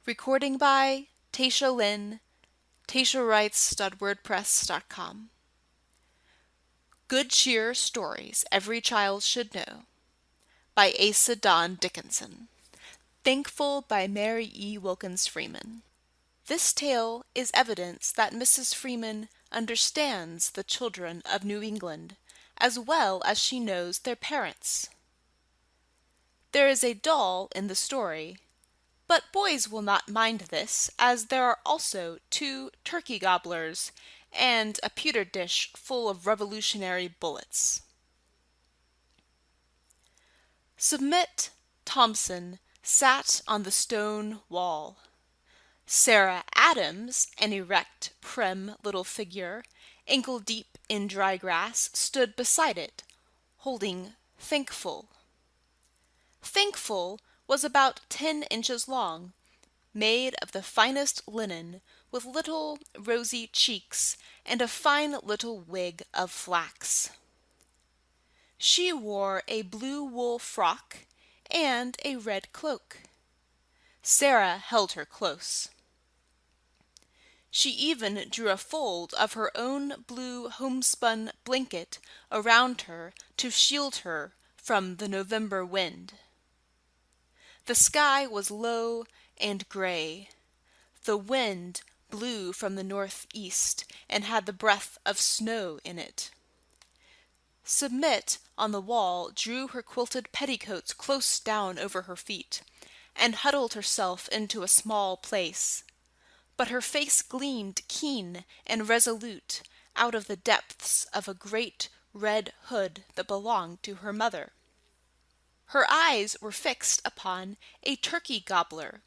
Recording by Tasha Lynn, tashawrites.wordpress.com. Good Cheer Stories Every Child Should Know by Asa Dawn Dickinson. Thankful by Mary E. Wilkins Freeman. This tale is evidence that Mrs. Freeman understands the children of New England as well as she knows their parents. There is a doll in the story, but boys will not mind this, as there are also 2 turkey gobblers and a pewter dish full of Revolutionary bullets. Submit Thompson sat on the stone wall. Sara Adams, an erect, prim little figure, ankle-deep in dry grass, stood beside it, holding Thankful. Thankful was about 10 inches long, made of the finest linen, with little rosy cheeks and a fine little wig of flax. She wore a blue wool frock and a red cloak. Sara held her close. She even drew a fold of her own blue homespun blanket around her to shield her from the November wind. The sky was low and gray. The wind blew from the northeast and had the breath of snow in it. Submit on the wall drew her quilted petticoats close down over her feet and huddled herself into a small place. But her face gleamed keen and resolute out of the depths of a great red hood that belonged to her mother. Her eyes were fixed upon a turkey gobbler,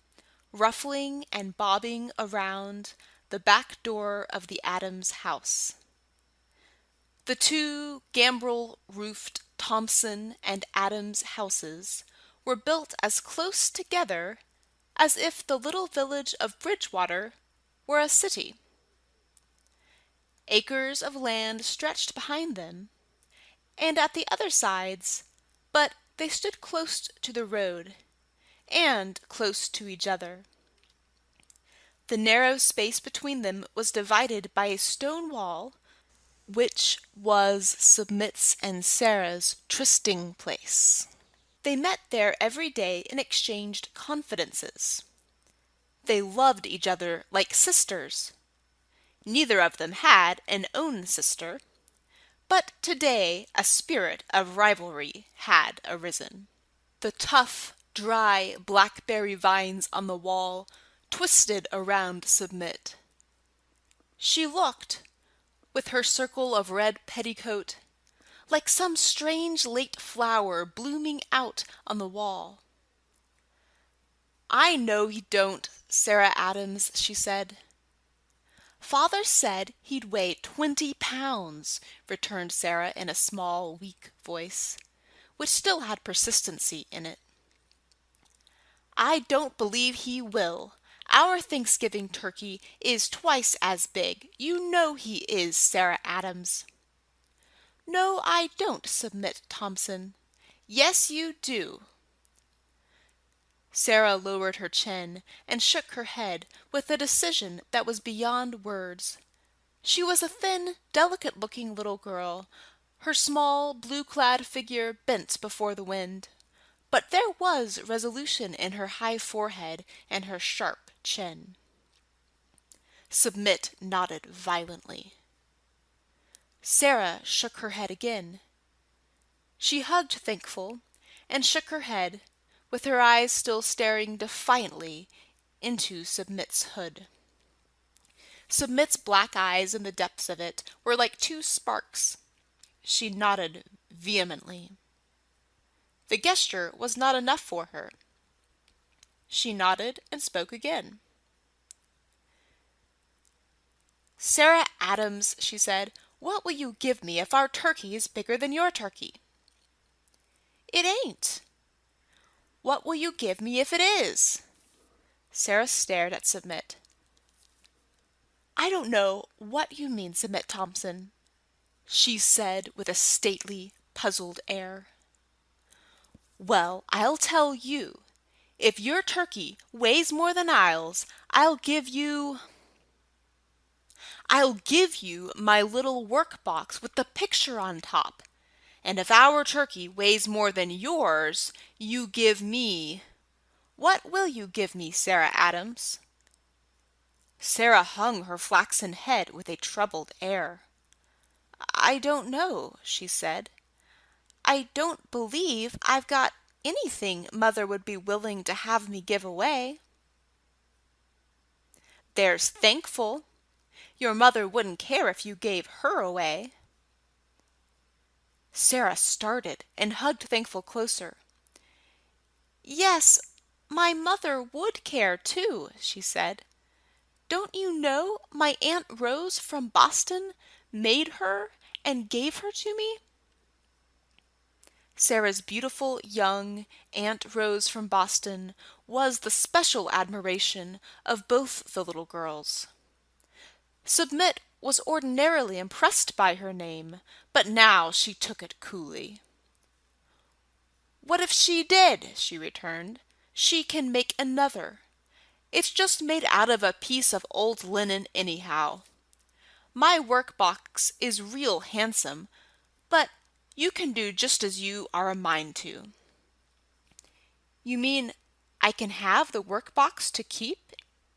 ruffling and bobbing around the back door of the Adams house. The 2 gambrel-roofed Thompson and Adams houses were built as close together as if the little village of Bridgewater were a city. Acres of land stretched behind them, and at the other sides, but they stood close to the road, and close to each other. The narrow space between them was divided by a stone wall, which was Submit's and Sara's trysting place. They met there every day and exchanged confidences. They loved each other like sisters. Neither of them had an own sister, but today a spirit of rivalry had arisen. The tough, dry blackberry vines on the wall twisted around Submit. She looked, with her circle of red petticoat, like some strange late flower blooming out on the wall. "I know he don't, Sara Adams," she said. "Father said he'd weigh 20 pounds," returned Sara in a small, weak voice, which still had persistency in it. "I don't believe he will. Our Thanksgiving turkey is twice as big. You know he is, Sara Adams." "No, I don't, Submit Thompson." "Yes, you do." Sara lowered her chin and shook her head with a decision that was beyond words. She was a thin, delicate-looking little girl, her small, blue-clad figure bent before the wind. But there was resolution in her high forehead and her sharp chin. Submit nodded violently. Sara shook her head again. She hugged Thankful and shook her head, with her eyes still staring defiantly into Submit's hood. Submit's black eyes in the depths of it were like 2 sparks. She nodded vehemently. The gesture was not enough for her. She nodded and spoke again. "Sara Adams," she said, "what will you give me if our turkey is bigger than your turkey?" "It ain't." "What will you give me if it is?" Sara stared at Submit. "I don't know what you mean, Submit Thompson," she said with a stately, puzzled air. "Well, I'll tell you. If your turkey weighs more than ours, I'll give you my little work box with the picture on top. And if our turkey weighs more than yours, you give me— What will you give me, Sara Adams?" Sara hung her flaxen head with a troubled air. "I don't know," she said. "I don't believe I've got anything Mother would be willing to have me give away." "There's Thankful. Your mother wouldn't care if you gave her away." Sara started and hugged Thankful closer. "Yes, my mother would care too," she said. "Don't you know my Aunt Rose from Boston made her and gave her to me?" Sara's beautiful young Aunt Rose from Boston was the special admiration of both the little girls. Submit was ordinarily impressed by her name, but now she took it coolly. "What if she did?" she returned. "She can make another. It's just made out of a piece of old linen anyhow. My work box is real handsome, but you can do just as you are a mind to." "You mean I can have the work box to keep?"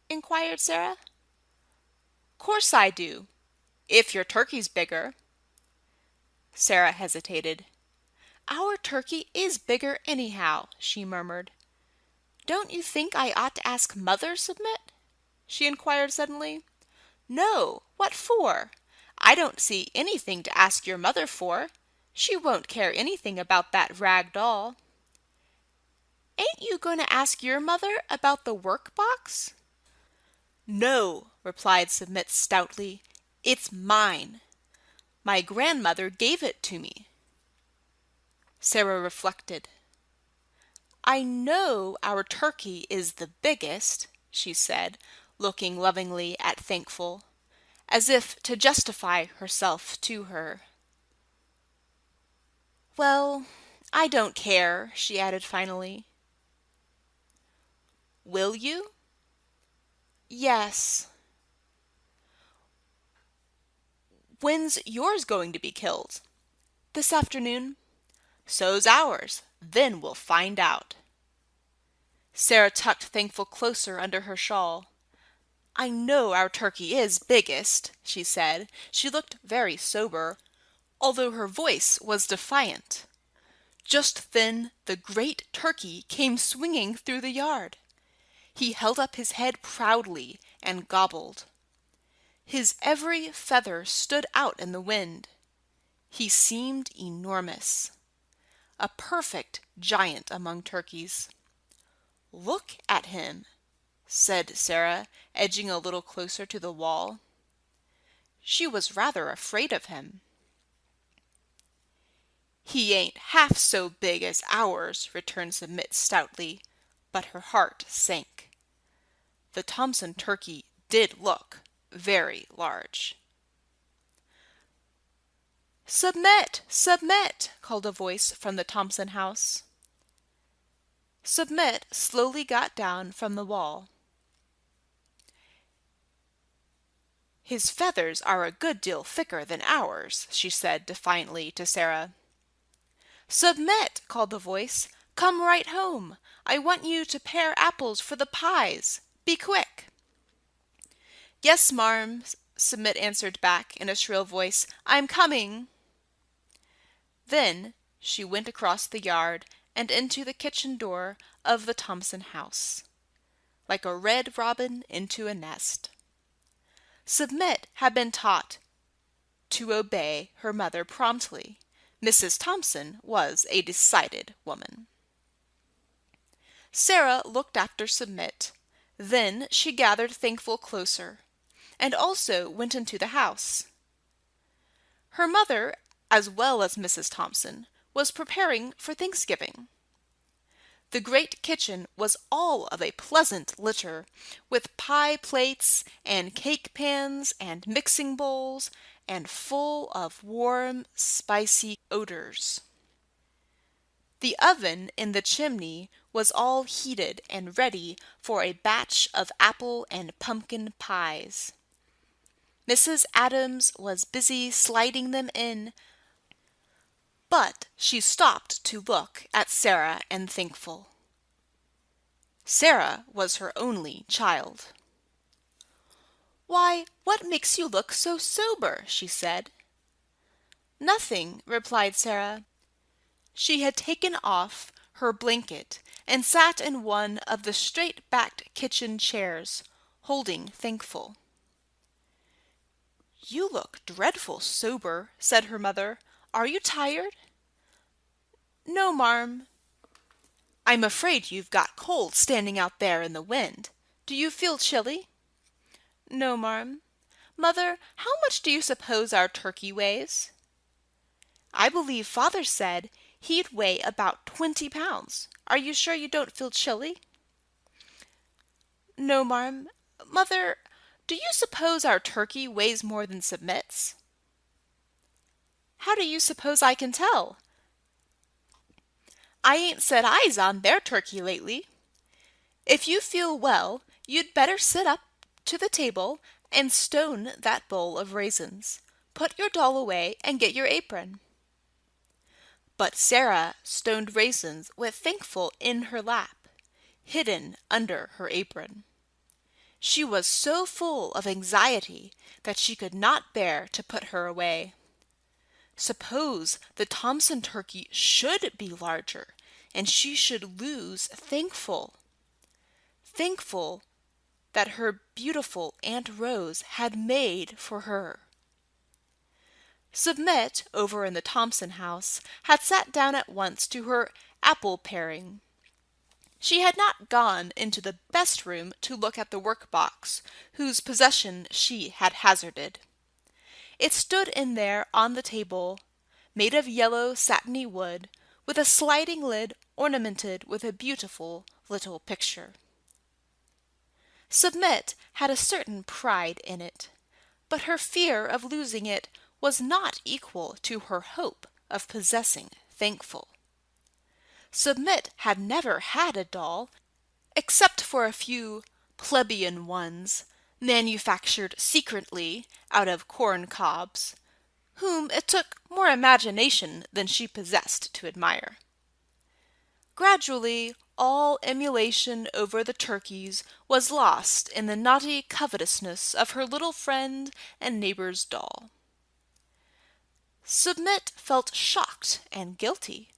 inquired Sara. "Course I do, if your turkey's bigger." Sara hesitated. "Our turkey is bigger anyhow," she murmured. "Don't you think I ought to ask Mother, Submit?" she inquired suddenly. "No, what for? I don't see anything to ask your mother for. She won't care anything about that rag doll." "Ain't you going to ask your mother about the work box?" "No," replied Submit stoutly. "It's mine. My grandmother gave it to me." Sara reflected. "I know our turkey is the biggest," she said, looking lovingly at Thankful, as if to justify herself to her. "Well, I don't care," she added finally. "Will you?" "Yes." "When's yours going to be killed?" "This afternoon." "So's ours. Then we'll find out." Sara tucked Thankful closer under her shawl. "I know our turkey is biggest," she said. She looked very sober, although her voice was defiant. Just then the great turkey came swinging through the yard. He held up his head proudly and gobbled. His every feather stood out in the wind. He seemed enormous, a perfect giant among turkeys. "Look at him," said Sara, edging a little closer to the wall. She was rather afraid of him. "He ain't half so big as ours," returned Submit stoutly, but her heart sank. The Thompson turkey did look very large. "Submit! Submit!" called a voice from the Thompson house. Submit slowly got down from the wall. "His feathers are a good deal thicker than ours," she said defiantly to Sara. "Submit!" called the voice. "Come right home. I want you to pare apples for the pies. Be quick." "Yes, marm," Submit answered back in a shrill voice. "I'm coming." Then she went across the yard and into the kitchen door of the Thompson house, like a red robin into a nest. Submit had been taught to obey her mother promptly. Mrs. Thompson was a decided woman. Sara looked after Submit. Then she gathered Thankful closer, and also went into the house. Her mother, as well as Mrs. Thompson, was preparing for Thanksgiving. The great kitchen was all of a pleasant litter, with pie plates and cake pans and mixing bowls, and full of warm, spicy odors. The oven in the chimney was all heated and ready for a batch of apple and pumpkin pies. Mrs. Adams was busy sliding them in, but she stopped to look at Sara and Thankful. Sara was her only child. "Why, what makes you look so sober?" she said. "Nothing," replied Sara. She had taken off her blanket and sat in one of the straight-backed kitchen chairs, holding Thankful. "You look dreadful sober," said her mother. "Are you tired?" "No, marm." "I'm afraid you've got cold standing out there in the wind. Do you feel chilly?" "No, marm." "Mother, how much do you suppose our turkey weighs?" "I believe father said he'd weigh about 20 pounds. Are you sure you don't feel chilly?" "No, marm." "Mother, do you suppose our turkey weighs more than Submit's?" "How do you suppose I can tell? I ain't set eyes on their turkey lately. If you feel well, you'd better sit up to the table and stone that bowl of raisins. Put your doll away and get your apron." But Sara stoned raisins with Thankful in her lap, hidden under her apron. She was so full of anxiety that she could not bear to put her away. Suppose the Thompson turkey should be larger, and she should lose Thankful. Thankful that her beautiful Aunt Rose had made for her. Submit, over in the Thompson house, had sat down at once to her apple paring. She had not gone into the best room to look at the work-box, whose possession she had hazarded. It stood in there on the table, made of yellow satiny wood, with a sliding lid ornamented with a beautiful little picture. Submit had a certain pride in it, but her fear of losing it was not equal to her hope of possessing Thankful. Submit had never had a doll, except for a few plebeian ones, manufactured secretly out of corn cobs, whom it took more imagination than she possessed to admire. Gradually, all emulation over the turkeys was lost in the naughty covetousness of her little friend and neighbor's doll. Submit felt shocked and guilty,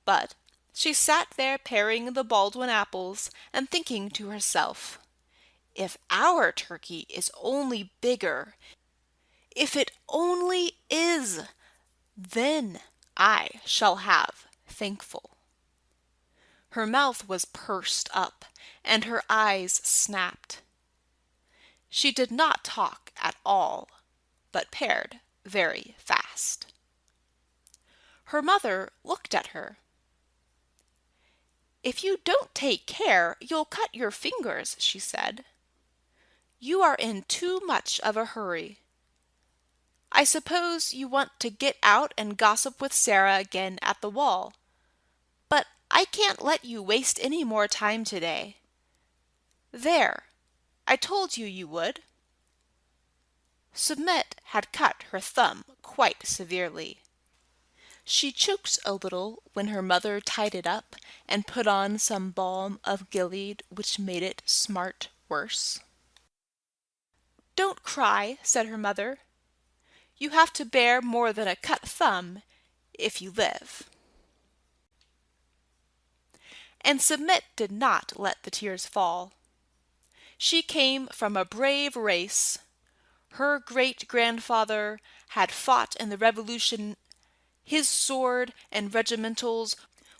but she sat there paring the Baldwin apples and thinking to herself, "If our turkey is only bigger, if it only is, then I shall have Thankful." Her mouth was pursed up, and her eyes snapped. She did not talk at all, but pared very fast. Her mother looked at her. "If you don't take care, you'll cut your fingers," she said. "You are in too much of a hurry. I suppose you want to get out and gossip with Sara again at the wall, but I can't let you waste any more time today. There, I told you you would." Submit had cut her thumb quite severely. She choked a little when her mother tied it up and put on some balm of Gilead which made it smart worse. "Don't cry," said her mother. "You have to bear more than a cut thumb if you live." And Submit did not let the tears fall. She came from a brave race. Her great-grandfather had fought in the Revolution. His sword and regimentals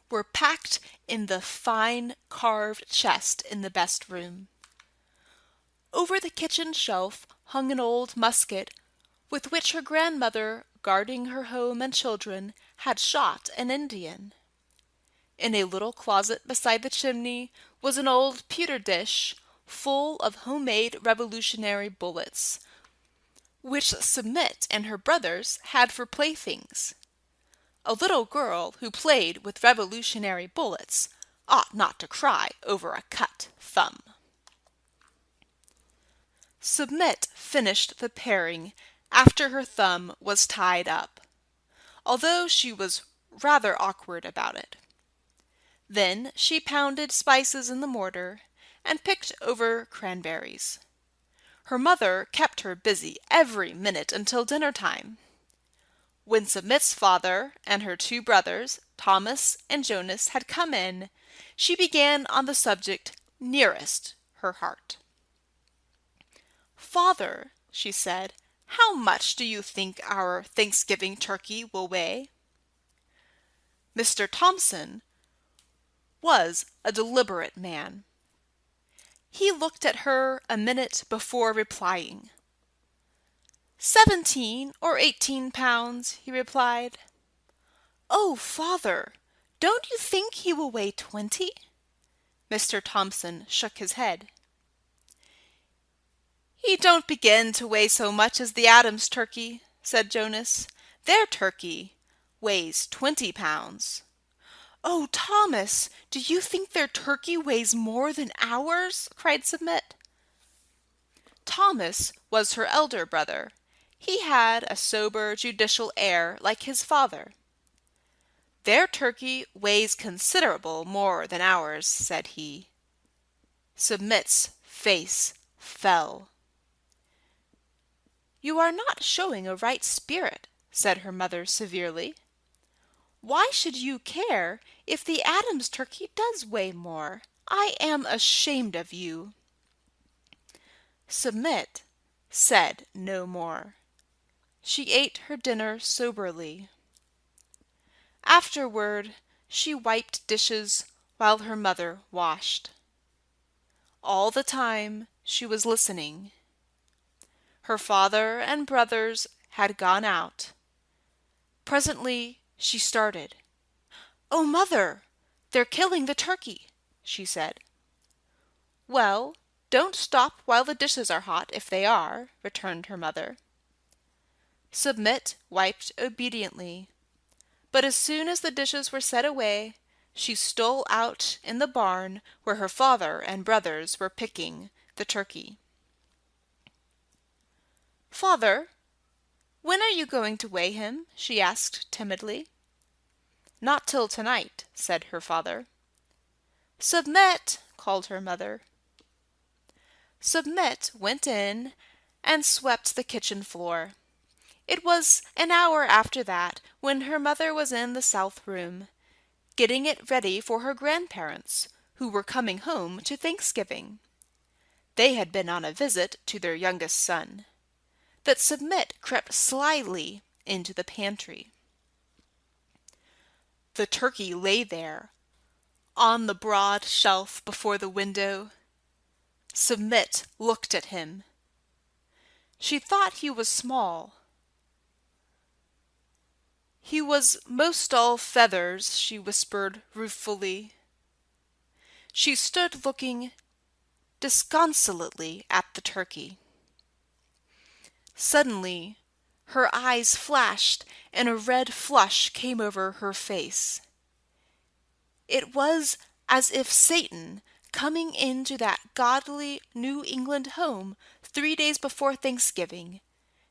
were packed in the fine carved chest in the best room. Over the kitchen shelf hung an old musket with which her grandmother, guarding her home and children, had shot an Indian. In a little closet beside the chimney was an old pewter dish full of homemade Revolutionary bullets, which Submit and her brothers had for playthings. A little girl who played with Revolutionary bullets ought not to cry over a cut thumb. Submit finished the paring after her thumb was tied up, although she was rather awkward about it. Then she pounded spices in the mortar and picked over cranberries. Her mother kept her busy every minute until dinner time. When Submit's father and her two brothers, Thomas and Jonas, had come in, she began on the subject nearest her heart. "Father," she said, "how much do you think our Thanksgiving turkey will weigh?" Mr. Thompson was a deliberate man. He looked at her a minute before replying. 17 or 18 pounds, he replied. "Oh, father, don't you think he will weigh 20? Mr. Thompson shook his head. "He don't begin to weigh so much as the Adams turkey," said Jonas. "Their turkey weighs 20 pounds. "Oh, Thomas, do you think their turkey weighs more than ours?" cried Submit. Thomas was her elder brother. He had a sober, judicial air like his father. "Their turkey weighs considerable more than ours," said he. Submit's face fell. "You are not showing a right spirit," said her mother severely. "Why should you care if the Adams turkey does weigh more? I am ashamed of you." Submit said no more. She ate her dinner soberly. Afterward, she wiped dishes while her mother washed. All the time she was listening. Her father and brothers had gone out. Presently she started. "Oh, mother, they're killing the turkey," she said. "Well, don't stop while the dishes are hot, if they are," returned her mother. Submit wiped obediently, but as soon as the dishes were set away, she stole out in the barn where her father and brothers were picking the turkey. "Father, when are you going to weigh him?" she asked timidly. "Not till tonight," said her father. "Submit!" called her mother. Submit went in and swept the kitchen floor. It was an hour after that when her mother was in the south room, getting it ready for her grandparents, who were coming home to Thanksgiving. They had been on a visit to their youngest son. That Submit crept slyly into the pantry. The turkey lay there, on the broad shelf before the window. Submit looked at him. She thought he was small. "He was most all feathers," she whispered ruefully. She stood looking disconsolately at the turkey. Suddenly, her eyes flashed and a red flush came over her face. It was as if Satan, coming into that godly New England home 3 days before Thanksgiving,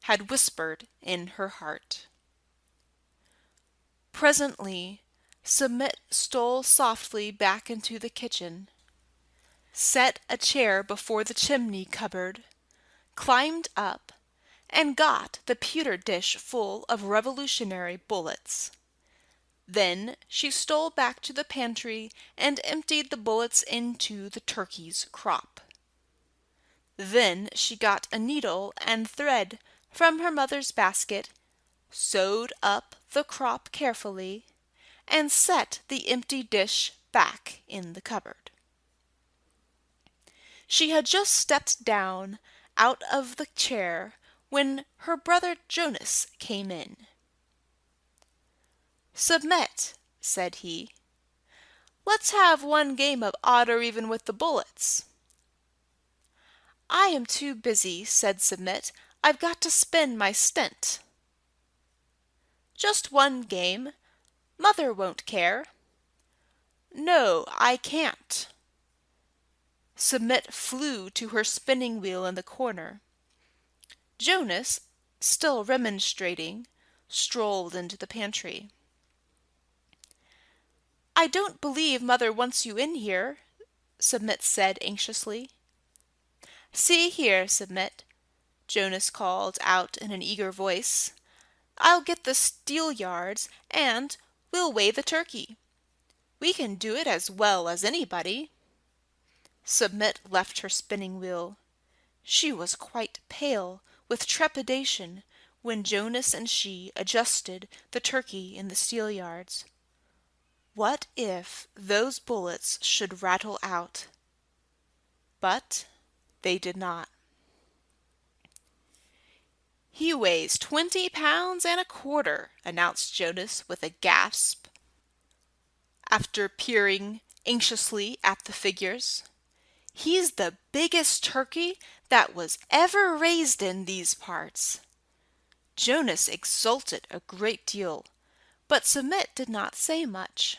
had whispered in her heart. Presently, Submit stole softly back into the kitchen, set a chair before the chimney cupboard, climbed up, and got the pewter dish full of Revolutionary bullets. Then she stole back to the pantry and emptied the bullets into the turkey's crop. Then she got a needle and thread from her mother's basket, sewed up the crop carefully, and set the empty dish back in the cupboard. She had just stepped down out of the chair when her brother Jonas came in. "Submit," said he. "Let's have one game of odd or even with the bullets." "I am too busy," said Submit. "I've got to spin my stint." "Just one game. Mother won't care." "No, I can't." Submit flew to her spinning wheel in the corner. Jonas, still remonstrating, strolled into the pantry. "I don't believe Mother wants you in here," Submit said anxiously. "See here, Submit," Jonas called out in an eager voice. "I'll get the steelyards and we'll weigh the turkey. We can do it as well as anybody." Submit left her spinning wheel. She was quite pale with trepidation when Jonas and she adjusted the turkey in the steelyards. What if those bullets should rattle out? But they did not. "He weighs 20 pounds and a quarter," announced Jonas with a gasp, after peering anxiously at the figures. "He's the biggest turkey that was ever raised in these parts." Jonas exulted a great deal, but Submit did not say much.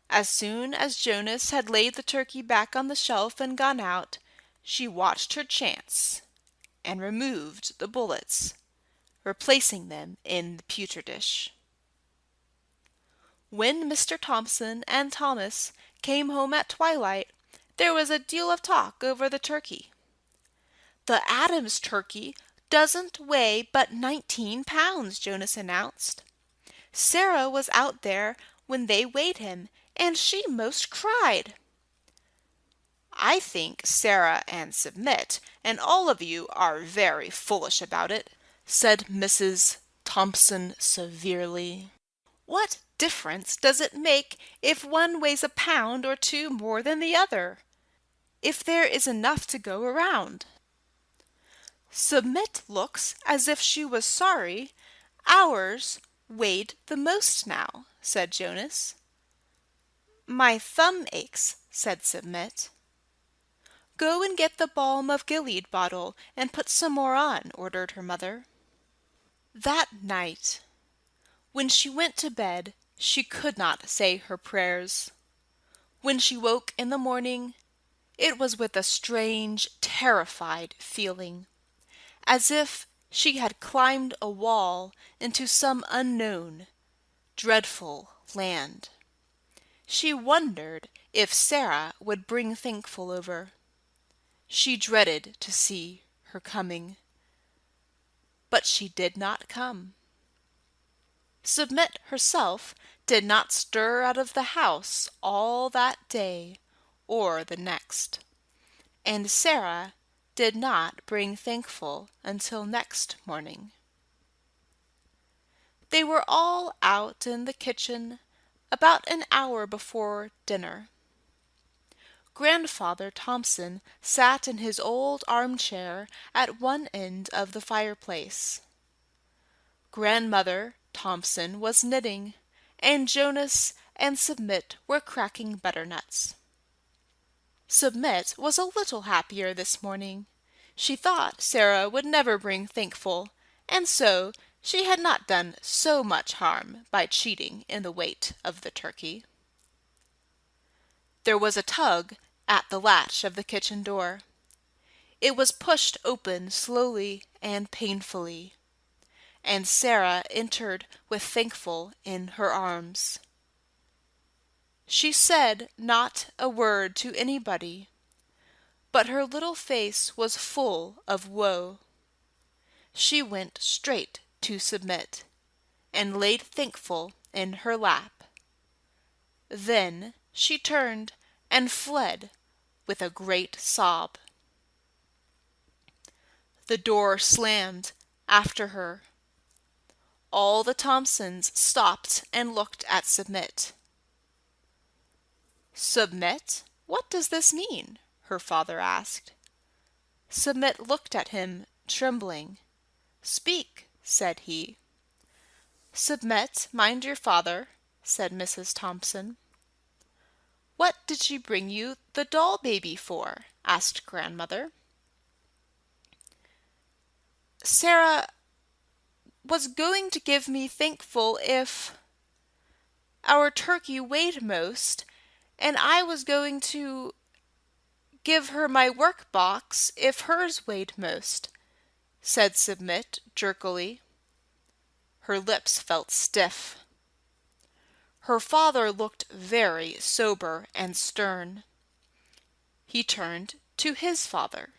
As soon as Jonas had laid the turkey back on the shelf and gone out, she watched her chance and removed the bullets, replacing them in the pewter dish. When Mr. Thompson and Thomas came home at twilight, there was a deal of talk over the turkey. "The Adams turkey doesn't weigh but 19 pounds, Jonas announced. "Sara was out there when they weighed him, and she most cried." "I think Sara and Submit and all of you are very foolish about it," said Mrs. Thompson severely. "What difference does it make if one weighs a pound or two more than the other, if there is enough to go around?" "Submit looks as if she was sorry ours weighed the most now," said Jonas. "My thumb aches," said Submit. "Go and get the balm of Gilead bottle and put some more on," ordered her mother. That night, when she went to bed, she could not say her prayers. When she woke in the morning, it was with a strange, terrified feeling, as if she had climbed a wall into some unknown, dreadful land. She wondered if Sara would bring Thankful over. She dreaded to see her coming. But she did not come. Submit herself did not stir out of the house all that day or the next, and Sara did not bring Thankful until next morning. They were all out in the kitchen about an hour before dinner. Grandfather Thompson sat in his old armchair at one end of the fireplace. Grandmother Thompson was knitting, and Jonas and Submit were cracking butternuts. Submit was a little happier this morning. She thought Sara would never bring Thankful, and so she had not done so much harm by cheating in the weight of the turkey. There was a tug at the latch of the kitchen door. It was pushed open slowly and painfully, and Sara entered with Thankful in her arms. She said not a word to anybody, but her little face was full of woe. She went straight to Submit, and laid Thankful in her lap. Then she turned and fled with a great sob. The door slammed after her. All the Thompsons stopped and looked at Submit. "Submit, what does this mean?" her father asked. Submit looked at him, trembling. "Speak," said he. "Submit, mind your father," said Mrs. Thompson. "What did she bring you the doll baby for?" asked Grandmother. "Sara was going to give me Thankful if—" Our turkey weighed most, and I was going to give her my work box if hers weighed most," said Submit jerkily. Her lips felt stiff. Her father looked very sober and stern. He turned to his father.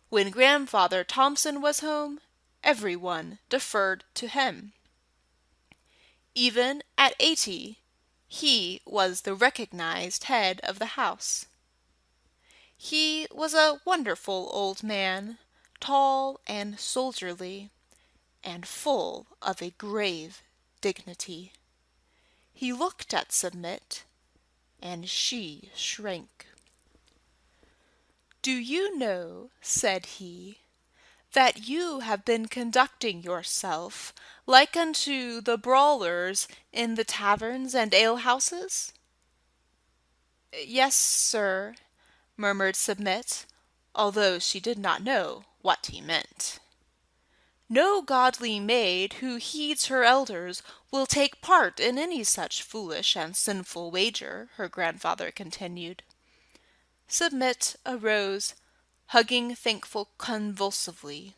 When Grandfather Thompson was home, everyone deferred to him. Even at 80, he was the recognized head of the house. He was a wonderful old man, tall and soldierly, and full of a grave dignity. He looked at Submit, and she shrank. "Do you know," said he, "that you have been conducting yourself like unto the brawlers in the taverns and alehouses?" "Yes, sir," murmured Submit, although she did not know what he meant. "No godly maid who heeds her elders will take part in any such foolish and sinful wager," her grandfather continued. Submit arose, hugging Thankful convulsively.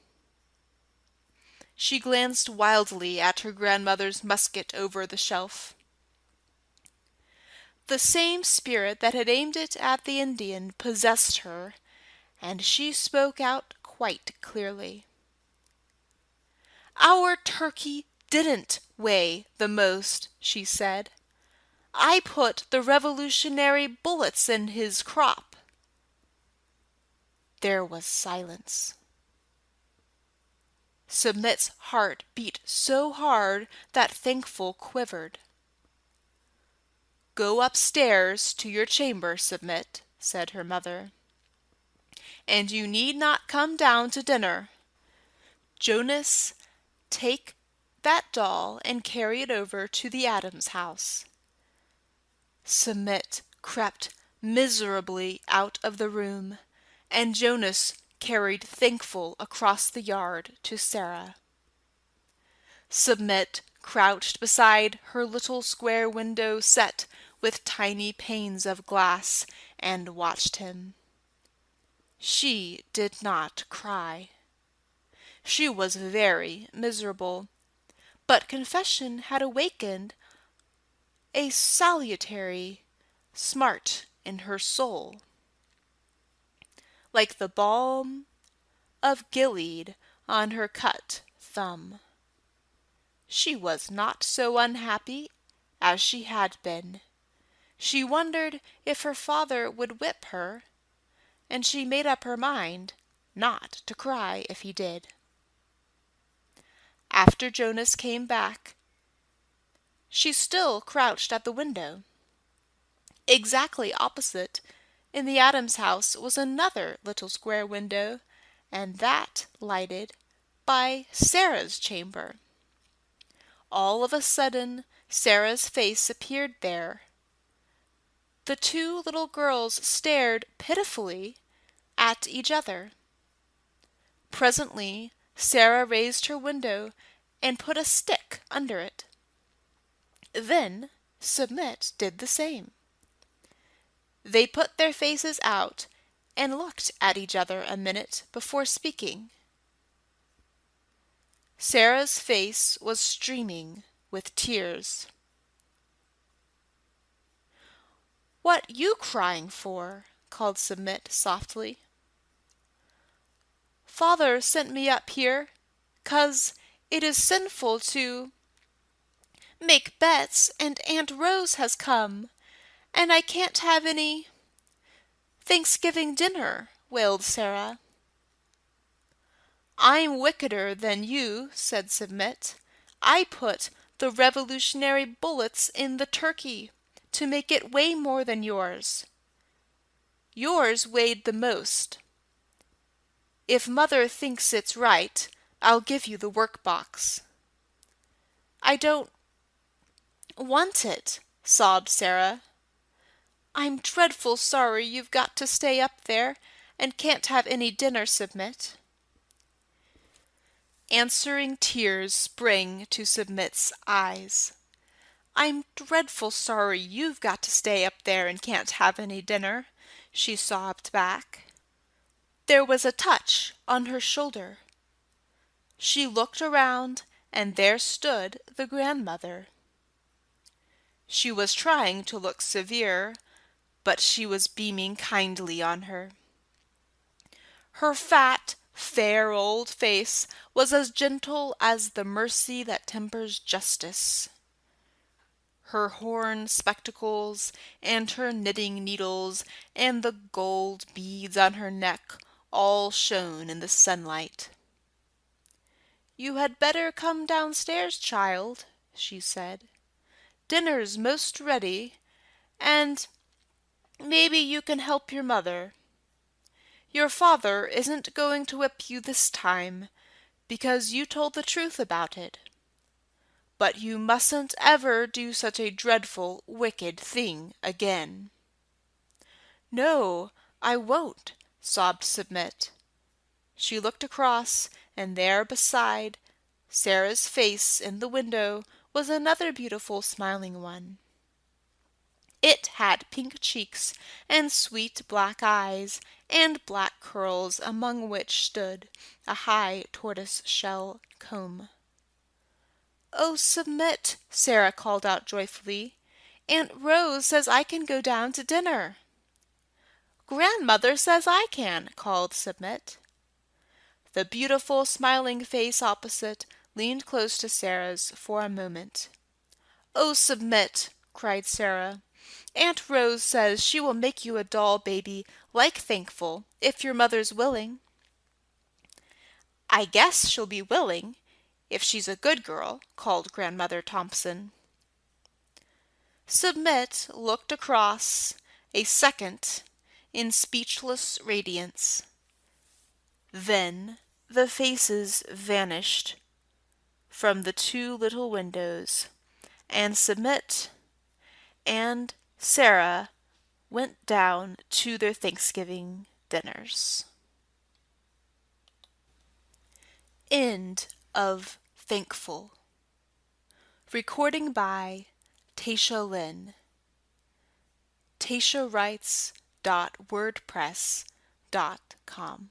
She glanced wildly at her grandmother's musket over the shelf. The same spirit that had aimed it at the Indian possessed her, and she spoke out quite clearly. "Our turkey didn't weigh the most," she said. "I put the Revolutionary bullets in his crop." There was silence. Submit's heart beat so hard that Thankful quivered. "Go upstairs to your chamber, Submit," said her mother. "And you need not come down to dinner. Jonas, take that doll and carry it over to the Adams house." Submit crept miserably out of the room, and Jonas carried Thankful across the yard to Sara. Submit crouched beside her little square window set with tiny panes of glass and watched him. She did not cry. She was very miserable, but confession had awakened a salutary smart in her soul, like the balm of Gilead on her cut thumb. She was not so unhappy as she had been. She wondered if her father would whip her, and she made up her mind not to cry if he did. After Jonas came back, she still crouched at the window. Exactly opposite, in the Adams house, was another little square window, and that lighted by Sara's chamber. All of a sudden, Sara's face appeared there. The two little girls stared pitifully at each other. Presently, Sara raised her window and put a stick under it. Then Submit did the same. They put their faces out and looked at each other a minute before speaking. Sara's face was streaming with tears. "What you crying for?" called Submit softly. "Father sent me up here 'cause it is sinful to make bets, and Aunt Rose has come, and I can't have any Thanksgiving dinner," wailed Sara. "I'm wickeder than you," said Submit. "I put the Revolutionary bullets in the turkey to make it weigh more than yours. Yours weighed the most. If Mother thinks it's right, I'll give you the work box." "I don't want it," sobbed Sara. "I'm dreadful sorry you've got to stay up there and can't have any dinner, Submit." Answering tears sprang to Submit's eyes. I'm dreadful sorry you've got to stay up there and can't have any dinner, she sobbed back. There was a touch on her shoulder. She looked around, and there stood the grandmother. She was trying to look severe, but she was beaming kindly on her. Her fat, fair old face was as gentle as the mercy that tempers justice. Her horn spectacles and her knitting needles and the gold beads on her neck all shone in the sunlight. "You had better come downstairs, child," she said. "Dinner's most ready, and maybe you can help your mother. Your father isn't going to whip you this time, because you told the truth about it. But you mustn't ever do such a dreadful, wicked thing again." "No, I won't," sobbed Submit. She looked across, and there beside Sarah's face in the window was another beautiful smiling one. It had pink cheeks and sweet black eyes and black curls among which stood a high tortoise-shell comb. "Oh, Submit," Sarah called out joyfully. "Aunt Rose says I can go down to dinner." "Grandmother says I can," called Submit. The beautiful smiling face opposite leaned close to Sarah's for a moment. "Oh, Submit," cried Sarah. "Aunt Rose says she will make you a doll baby like Thankful, if your mother's willing." "I guess she'll be willing, if she's a good girl," called Grandmother Thompson. Submit looked across a second in speechless radiance. Then the faces vanished from the two little windows, and Submit and Sarah went down to their Thanksgiving dinners. End of Thankful. Recording by Tasha Lynn. TashaWrites.wordpress.com